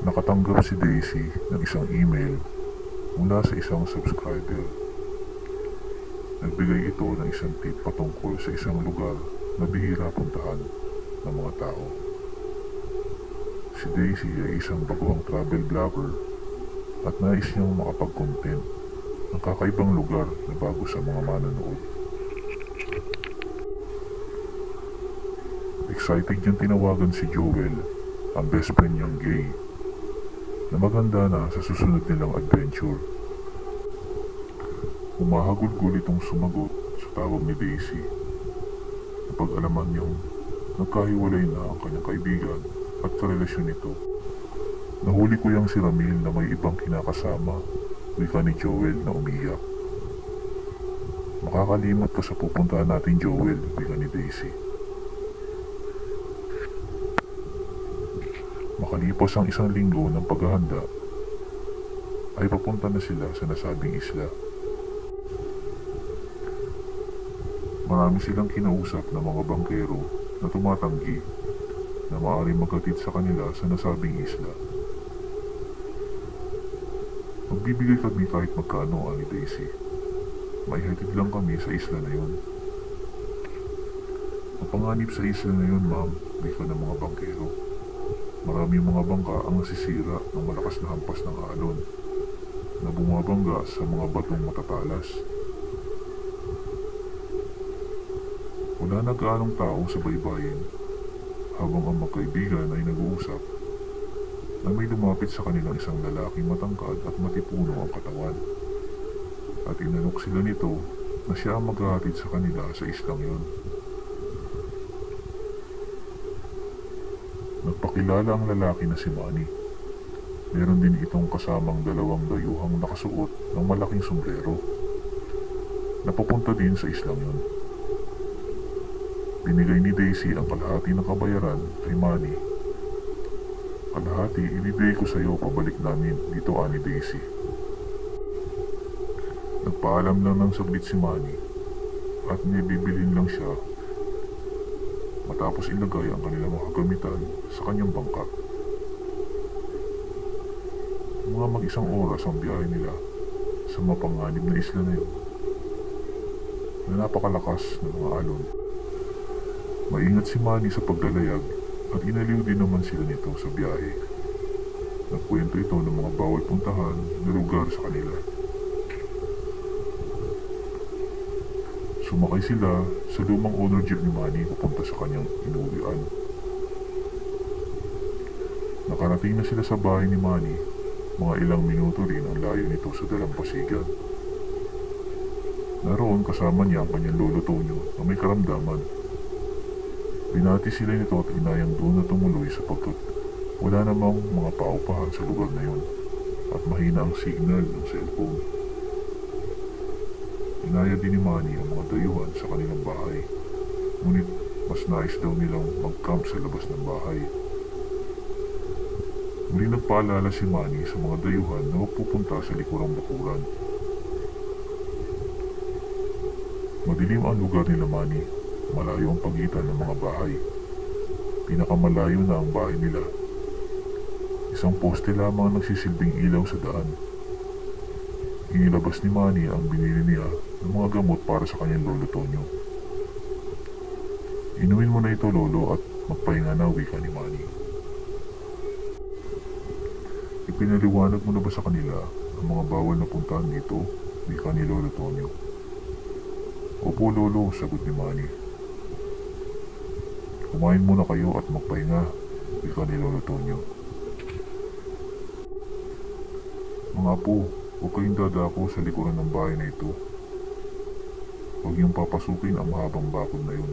Nakatanggap si Daisy ng isang email mula sa isang subscriber. Nagbigay ito ng isang tip patungkol sa isang lugar na bihira puntahan ng mga tao. Si Daisy ay isang baguhang travel vlogger at nais niyang makapag-content ng kakaibang lugar na bago sa mga manonood. Excited niyang tinawagan si Joel, ang best friend niyang gay, na maganda na sa susunod nilang adventure. Umahagulgul itong sumagot sa tawag ni Daisy. Napag-alaman niyang nagkahiwalay na ang kanyang kaibigan at karelasyon nito. Nahuli ko yang si Ramil na may ibang kinakasama, wika ni Joel na umiyak. Makakalimot ka sa pupuntahan natin, Joel, wika ni Daisy. Makalipas ang isang linggo ng paghahanda, ay papunta na sila sa nasabing isla. Marami silang kinausap ng mga bangkero na tumatanggi na maaaring maghatid sa kanila sa nasabing isla. Magbibigay kami kahit magkano, ani Daisy. Maihatid lang kami sa isla na yun. Mapanganib sa isla na yun, ma'am, wika ng mga bangkero. Maraming mga bangka ang nasisira ng malakas na hampas ng alon na bumabangga sa mga batong matatalas. Wala na gaanong tao sa baybayin habang ang magkaibigan ay nag-uusap na may lumapit sa kanilang isang lalaking matangkad at matipuno ang katawan at inalok sila nito na siya ang maghahatid sa kanila sa islang yun. Nagpakilala ang lalaki na si Manny. Meron din itong kasamang dalawang dayuhang nakasuot ng malaking sombrero na papunta din sa islang yun. Binigay ni Daisy ang kalahati ng kabayaran kay Manny. Kalahati ibibigay ko sa iyo pabalik namin dito, ani Daisy. Nagpaalam lang ng saglit si Manny at nibibilhin lang siya matapos ilagay ang kanilang mga kagamitan sa kanyang bangka. Mga mag-isang oras ang biyahe nila sa mapanganib na isla na yun na napakalakas ng mga alon. Maingat si Manny sa paglalayag at inaliw din naman sila nito sa biyahe. Nagkwento ito ng mga bawal puntahan na lugar sa kanila. Sumakay sila sa lumang owner jeep ni Manny papunta sa kanyang inuwian. Nakarating na sila sa bahay ni Manny, mga ilang minuto rin ang layo nito sa dalampasigan. Naroon kasama niya ang kanyang lolo Tonyo na may karamdaman. Binati sila nito at inayang doon na tumuloy sapagkat wala namang mga paupahan sa lugar na yun at mahina ang signal ng cellphone. Inaya din ni Manny ang mga dayuhan sa kanilang bahay, ngunit mas nais daw nilang mag-camp sa labas ng bahay. Muli nagpaalala si Manny sa mga dayuhan na magpupunta sa likurang bakuran. Madilim ang lugar nila Manny, malayo ang pagitan ng mga bahay. Pinakamalayo na ang bahay nila. Isang poste lamang ang nagsisilbing ilaw sa daan. Inilabas ni Manny ang binili niya ng mga gamot para sa kanyang lolo Tonyo. Inumin mo na ito, lolo, at magpahinga na, wika ni Manny. Ipinaliwanag mo na ba sa kanila ang mga bawal na puntahan dito, wika ni lolo Tonyo? Opo, lolo, sagot ni Manny. Kumain muna kayo at magpahinga, wika ni lolo Tonyo. Mga apo, huwag kayong dadako sa likuran ng bahay na ito. Huwag niyong papasukin ang mahabang bakod na yun,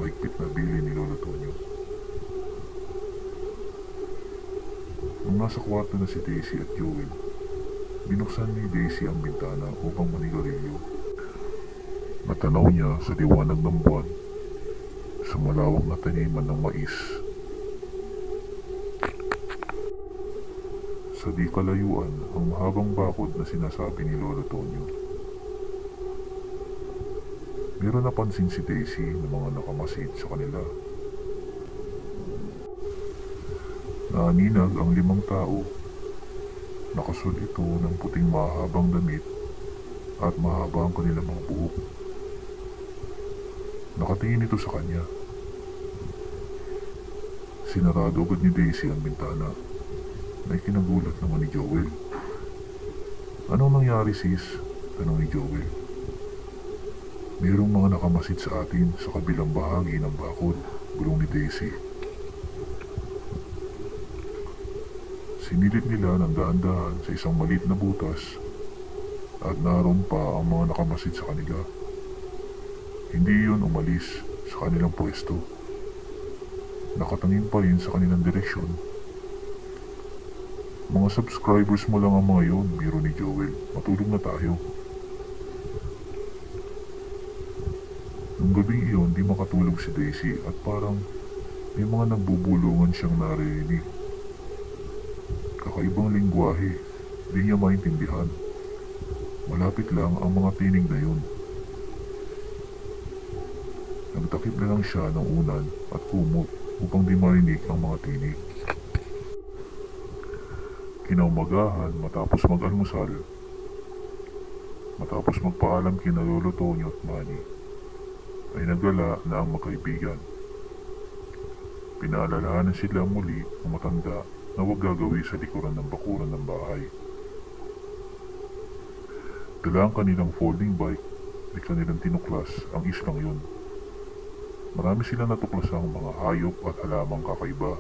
mahigpit na bili ni lolo Tonyo. Nung nasa kwarto na si Daisy at Joel, binuksan ni Daisy ang bintana upang manigarilyo. Natanaw niya sa liwanag ng buwan sa malawak na taniman ng mais. Sa di kalayuan ang mahabang bakod na sinasabi ni lolo Tonyo. Meron napansin si Daisy ng mga nakamasid sa kanila. Naaninag ang 5 tao. Nakasuot ito ng puting mahabang damit at mahaba ang kanilang mga buhok. Nakatingin ito sa kanya. Sinarado agad ni Daisy ang bintana na ikinagulat naman ni Joel. Anong nangyari sis? Tanong ni Joel. Mayroong mga nakamasid sa atin sa kabilang bahagi ng bakod, bulong ni Daisy. Sinilip nila ng dahan-dahan sa isang maliit na butas at naroon pa ang mga nakamasid sa kanila. Hindi yun umalis sa kanilang pwesto. Nakatingin pa rin sa kanilang direksyon. Mga subscribers mo lang ang mga yun, biro ni Joel. Matulog na tayo. Nung gabing iyon, di makatulog si Daisy at parang may mga nagbubulungan siyang narinig. Kakaibang lingwahe, di niya maintindihan. Malapit lang ang mga tinig na yun. Nagtakip na lang siya ng unan at kumot upang di marinig ang mga tinig. Kinaumagahan matapos mag-almusal, matapos magpaalam kina Lolo Tonyo at Manny, ay nagala na ang magkaibigan. Pinaalalahanan sila muli ng matanda na huwag gagawin sa likuran ng bakuran ng bahay. Dala ang kanilang folding bike ay kanilang tinuklas ang islang yun. Marami silang natuklasang mga hayop at halamang kakaiba.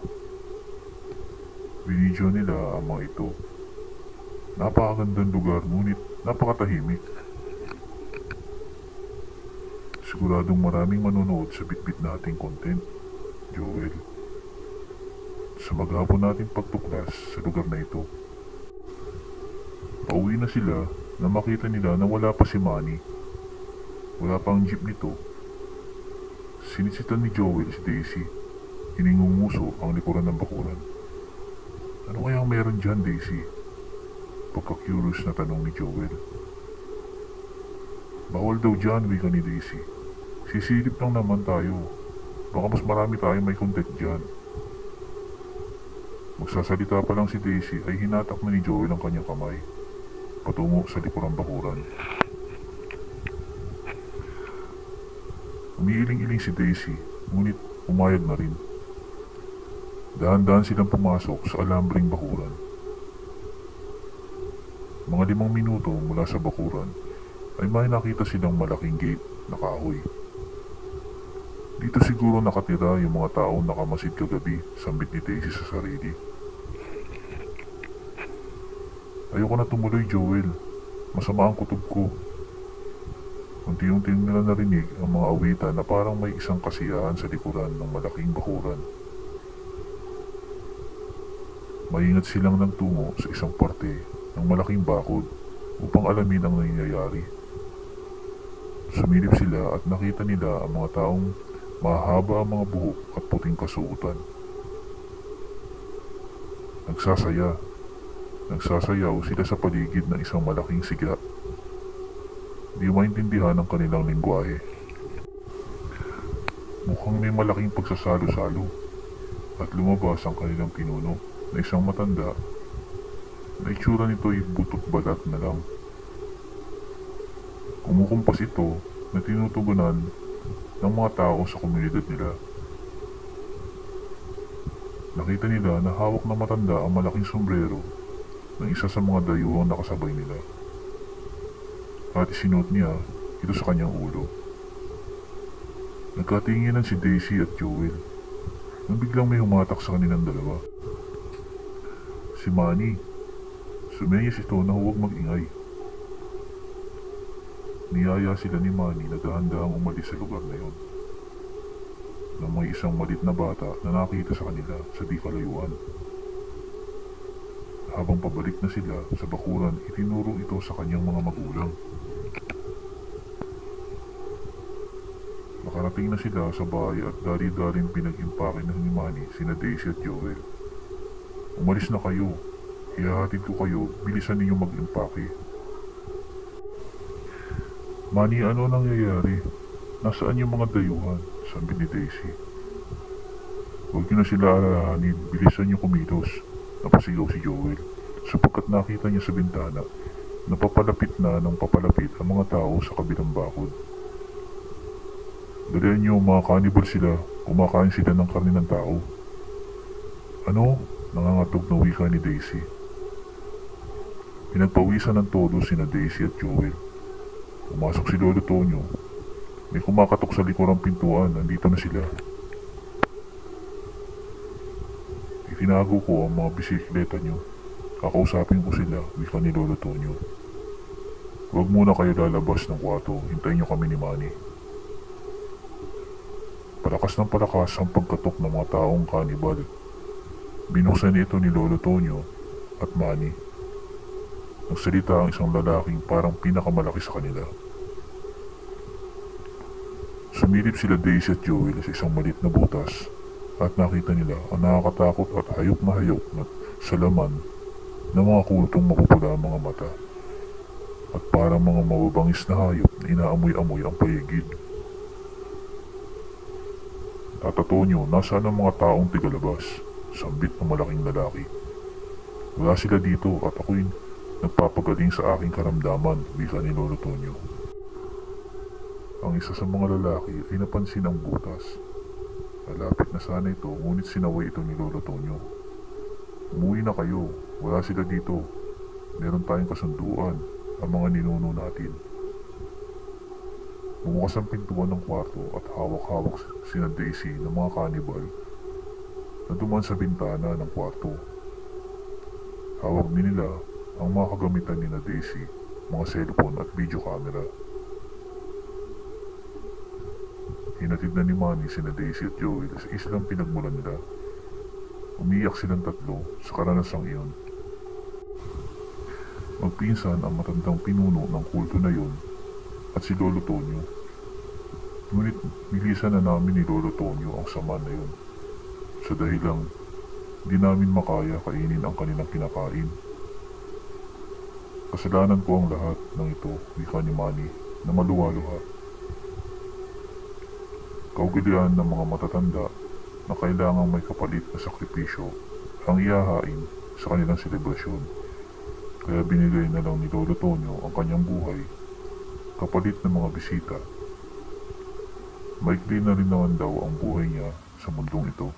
Binidyo nila ang mga ito. Napakagandang lugar ngunit napakatahimik. Siguradong maraming manonood sa bitbit nating content, Joel. Sa maghapon nating pagtuklas sa lugar na ito. Pauwi na sila na makita nila na wala pa si Manny. Wala pa ang jeep nito. Sinisitan ni Joel si Daisy. Hiningunguso ang likuran ng bakuran. Ano kayang meron dyan, Daisy? Pagka-curious na tanong ni Joel. Bawal daw dyan, wika ni Daisy. Sisilip lang naman tayo. Baka mas marami tayong may contact dyan. Magsasalita pa lang si Daisy ay hinatak na ni Joel ang kanyang kamay patungo sa likurang bakuran. Umiiling-iling si Daisy, ngunit umayag na rin. Dahan-dahan silang pumasok sa alambring bakuran. Mga 5 minuto mula sa bakuran ay may nakita silang malaking gate na kahoy. Dito siguro nakatira yung mga taong nakamasid kagabi, sambit ni Daisy sa sarili. Ayoko na tumuloy, Joel. Masama ang kutob ko. Unti-unti nila narinig ang mga awitan na parang may isang kasiyahan sa likuran ng malaking bakuran. Maingat silang nagtungo sa isang parte ng malaking bakod upang alamin ang nangyayari. Sumilip sila at nakita nila ang mga taong mahaba ang mga buhok at puting kasuotan. Nagsasayaw sila sa paligid ng isang malaking siga. Di maintindihan ang kanilang lingwahe. Mukhang may malaking pagsasalo-salo at lumabas ang kanilang pinuno na isang matanda na itsura nito ay butot balat na lang. Kumukumpas ito na tinutugunan ng mga tao sa komunidad nila. Nakita nila na hawak na matanda ang malaking sombrero ng isa sa mga dayuhang nakasabay nila. At isinuot niya ito sa kanyang ulo. Nagkatinginan si Daisy at Joel nang biglang may humatak sa kanilang dalawa. Si Manny. Sumenyas ito na huwag mag-ingay. Niyaya sila ni Manny na dahan-dahang umalis sa lugar na yun. Nang may isang malit na bata na nakita sa kanila sa di kalayuan. Habang pabalik na sila sa bakuran, itinuro ito sa kanyang mga magulang. Nakarating na sila sa bahay at dari-daring pinag-impake na ni Manny sina Daisy at Joel. Umalis na kayo. Ihahatid ko kayo. Bilisan ninyo mag-impake. Manny, ano nangyayari? Nasaan yung mga dayuhan? Sabi ni Daisy. Huwag niyo na sila alalahanin, bilisan niyo kumilos, napasigaw si Joel, sapagkat nakita niya sa bintana na papalapit na ng papalapit ang mga tao sa kabilang bakod. Dalihan niyo, mga cannibal sila, kumakain sila ng karne ng tao. Ano? Nangangatog na wika ni Daisy. Pinagpawisan ng todo sina Daisy at Joel. Pumasok si Lolo Tonyo. May kumakatok sa likurang pintuan, nandito na sila. Itinago ko ang mga bisikleta niyo. Kakausapin ko sila, wika ni Lolo Tonyo. Huwag muna kayo lalabas ng kwarto, hintayin niyo kami ni Manny. Palakas ng palakas ang pagkatok ng mga taong kanibal. Binuksan ito ni Lolo Tonyo at Manny. Nagsalita ang isang lalaking parang pinakamalaki sa kanila. Sumilip sila Daisy at Joel sa isang maliit na butas at nakita nila ang nakakatakot at hayop na hayop na sa laman ng mga kultong mapupula ang mga mata at parang mga mababangis na hayop na inaamoy-amoy ang paligid. Tatato nyo, nasaan ang mga taong tigalabas? Sambit ng malaking lalaki. Wala sila dito at ako'y nagpapagaling sa aking karamdaman, wika ni Lolo Tonyo. Ang isa sa mga lalaki ay napansin ang butas. Malapit na sana ito, ngunit sinaway ito ni Lolo Tonyo. Umuwi na kayo, wala sila dito. Meron tayong kasunduan, ang mga ninuno natin. Bumukas ang pintuan ng kwarto at hawak-hawak sina Daisy ng mga kanibal na duman sa bintana ng kwarto. Hawak din nila ang mga kagamitan ni na Daisy, mga cellphone at video camera. Hinatid na ni Manny sina Daisy at Joel sa islang pinagmulan nila. Umiyak silang tatlo sa karanasang iyon. Magpinsan ang matandang pinuno ng kulto na iyon at si Lolo Tonyo. Ngunit nilisan na namin ni Lolo Tonyo ang sama na yun sa dahilang di namin makaya kainin ang kanilang kinakain. Kasalanan ko ang lahat ng ito, wika ni Manny na maluwa-luha. Kaugalian ng mga matatanda na kailangang may kapalit na sakripisyo ang ihahain sa kanilang selebrasyon. Kaya binigay na lang ni Lolo Tonyo ang kanyang buhay kapalit ng mga bisita. Maikli na rin naman daw ang buhay niya sa mundong ito.